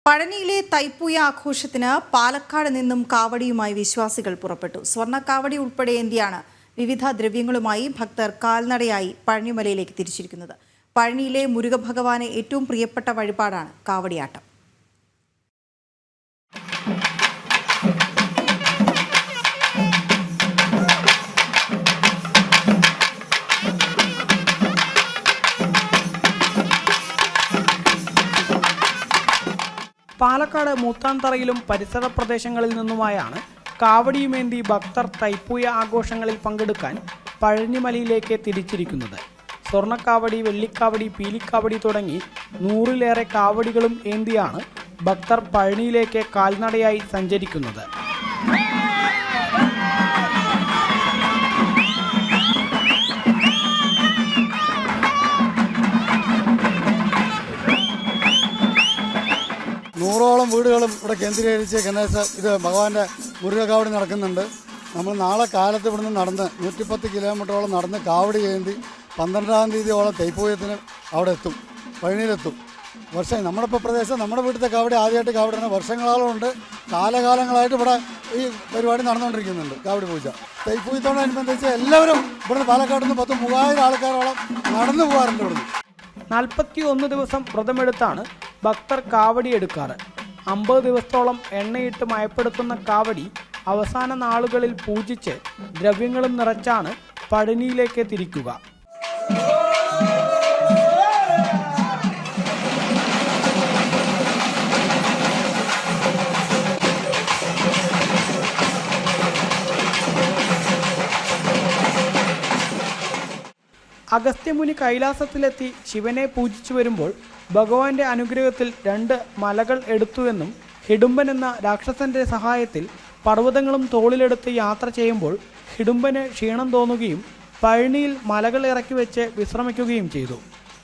പഴനിയിലെ തൈപ്പൂയ ആഘോഷത്തിന് പാലക്കാട് നിന്നും കാവടിയുമായി വിശ്വാസികൾ പുറപ്പെട്ടു. സ്വർണ്ണക്കാവടി ഉൾപ്പെടെ ഏന്തിയാണ് വിവിധ ദ്രവ്യങ്ങളുമായി ഭക്തർ കാൽനടയായി പഴനിമലയിലേക്ക് തിരിച്ചിരിക്കുന്നത്. പഴനിയിലെ മുരുകഭഗവാന് ഏറ്റവും പ്രിയപ്പെട്ട വഴിപാടാണ് കാവടിയാട്ടം. പാലക്കാട് മൂത്താന്തറയിലും പരിസര പ്രദേശങ്ങളിൽ നിന്നുമായാണ് കാവടിയുമേന്തി ഭക്തർ തൈപ്പൂയ ആഘോഷങ്ങളിൽ പങ്കെടുക്കാൻ പഴനിമലയിലേക്ക് തിരിച്ചിരിക്കുന്നത്. സ്വർണ്ണക്കാവടി, വെള്ളിക്കാവടി, പീലിക്കാവടി തുടങ്ങി 100-ലേറെ കാവടികളും ഏന്തിയാണ് ഭക്തർ പഴനിയിലേക്ക് കാൽനടയായി സഞ്ചരിക്കുന്നത്. നൂറോളം വീടുകളും ഇവിടെ കേന്ദ്രീകരിച്ച് ഇത് ഭഗവാന്റെ മുരുകക്കാവടി നടക്കുന്നുണ്ട്. നമ്മൾ നാളെ കാലത്ത് ഇവിടുന്ന് നടന്ന് 110 കിലോമീറ്ററോളം നടന്ന് കാവടി ഏന്തി 12-ാം തീയതിയോളം തൈപ്പൂയത്തിന് അവിടെ എത്തും, പഴനിയിലെത്തും. നമ്മുടെ പ്രദേശം നമ്മുടെ വീട്ടിലത്തെ കാവടി ആദ്യമായിട്ട് കാവടിയാണ്. വർഷങ്ങളോളമുണ്ട്, കാലകാലങ്ങളായിട്ട് ഇവിടെ ഈ പരിപാടി നടന്നുകൊണ്ടിരിക്കുന്നുണ്ട്. കാവടി പൂജ തൈപ്പൂയത്തോടനുബന്ധിച്ച് എല്ലാവരും ഇവിടുന്ന് പാലക്കാട് നിന്ന് 10,000 ആൾക്കാരോളം നടന്നു പോകാറുണ്ട്. ഇവിടുന്ന് 41 ദിവസം വ്രതമെടുത്താണ് ഭക്തർ കാവടി എടുക്കാറ്. 50 ദിവസത്തോളം എണ്ണയിട്ട് മയപ്പെടുത്തുന്ന കാവടി അവസാന നാളുകളിൽ പൂജിച്ച് ദ്രവ്യങ്ങളും നിറച്ചാണ് പഴനിയിലേക്ക് തിരിക്കുക. അഗസ്ത്യമുനി കൈലാസത്തിലെത്തി ശിവനെ പൂജിച്ചു വരുമ്പോൾ ഭഗവാന്റെ അനുഗ്രഹത്തിൽ 2 മലകൾ എടുത്തുവെന്നും ഹിഡുംബൻ എന്ന രാക്ഷസന്റെ സഹായത്തിൽ പർവ്വതങ്ങളും തോളിലെടുത്ത് യാത്ര ചെയ്യുമ്പോൾ ഹിഡുംബന് ക്ഷീണം തോന്നുകയും പഴനിയിൽ മലകൾ ഇറക്കി വെച്ച് വിശ്രമിക്കുകയും ചെയ്തു.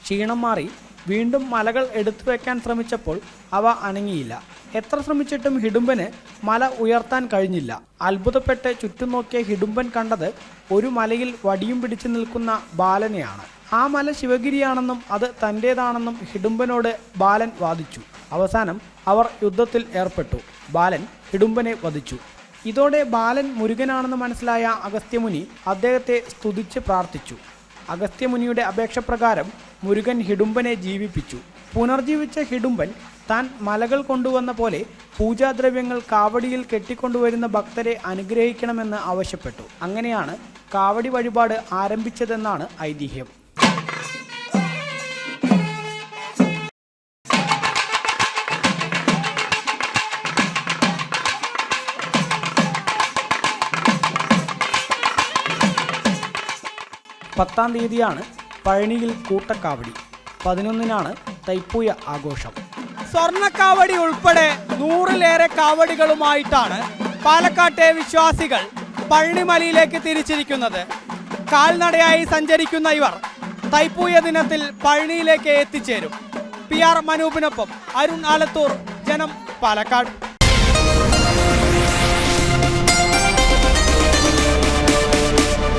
ക്ഷീണം മാറി വീണ്ടും മലകൾ എടുത്തു വയ്ക്കാൻ ശ്രമിച്ചപ്പോൾ അവ അനങ്ങിയില്ല. എത്ര ശ്രമിച്ചിട്ടും ഹിഡുംബന് മല ഉയർത്താൻ കഴിഞ്ഞില്ല. അത്ഭുതപ്പെട്ട് ചുറ്റും നോക്കിയ ഹിഡുംബൻ കണ്ടത് ഒരു മലയിൽ വടിയും പിടിച്ചു നിൽക്കുന്ന ബാലനെയാണ്. ആ മല ശിവഗിരിയാണെന്നും അത് തൻ്റേതാണെന്നും ഹിഡുംബനോട് ബാലൻ വാദിച്ചു. അവസാനം അവർ യുദ്ധത്തിൽ ഏർപ്പെട്ടു. ബാലൻ ഹിഡുംബനെ വധിച്ചു. ഇതോടെ ബാലൻ മുരുകനാണെന്ന് മനസ്സിലായ അഗസ്ത്യമുനി അദ്ദേഹത്തെ സ്തുതിച്ച് പ്രാർത്ഥിച്ചു. അഗസ്ത്യമുനിയുടെ അപേക്ഷപ്രകാരം മുരുകൻ ഹിഡുംബനെ ജീവിപ്പിച്ചു. പുനർജീവിച്ച ഹിഡുംബൻ താൻ മലകൾ കൊണ്ടുവന്ന പോലെ പൂജാദ്രവ്യങ്ങൾ കാവടിയിൽ കെട്ടിക്കൊണ്ടുവരുന്ന ഭക്തരെ അനുഗ്രഹിക്കണമെന്ന് ആവശ്യപ്പെട്ടു. അങ്ങനെയാണ് കാവടി വഴിപാട് ആരംഭിച്ചതെന്നാണ് ഐതിഹ്യം. പത്താം തീയതിയാണ് പഴനിയിൽ കൂട്ടക്കാവടി. 11-നാണ് തൈപ്പൂയ ആഘോഷം. സ്വർണ്ണക്കാവടി ഉൾപ്പെടെ 100-ലേറെ കാവടികളുമായിട്ടാണ് പാലക്കാട്ടെ വിശ്വാസികൾ പഴനിമലയിലേക്ക് തിരിച്ചിരിക്കുന്നത്. കാൽനടയായി സഞ്ചരിക്കുന്ന ഇവർ തൈപ്പൂയ ദിനത്തിൽ പഴനിയിലേക്ക് എത്തിച്ചേരും. PR മനൂപിനൊപ്പം അരുൺ ആലത്തൂർ, ജനം, പാലക്കാട്.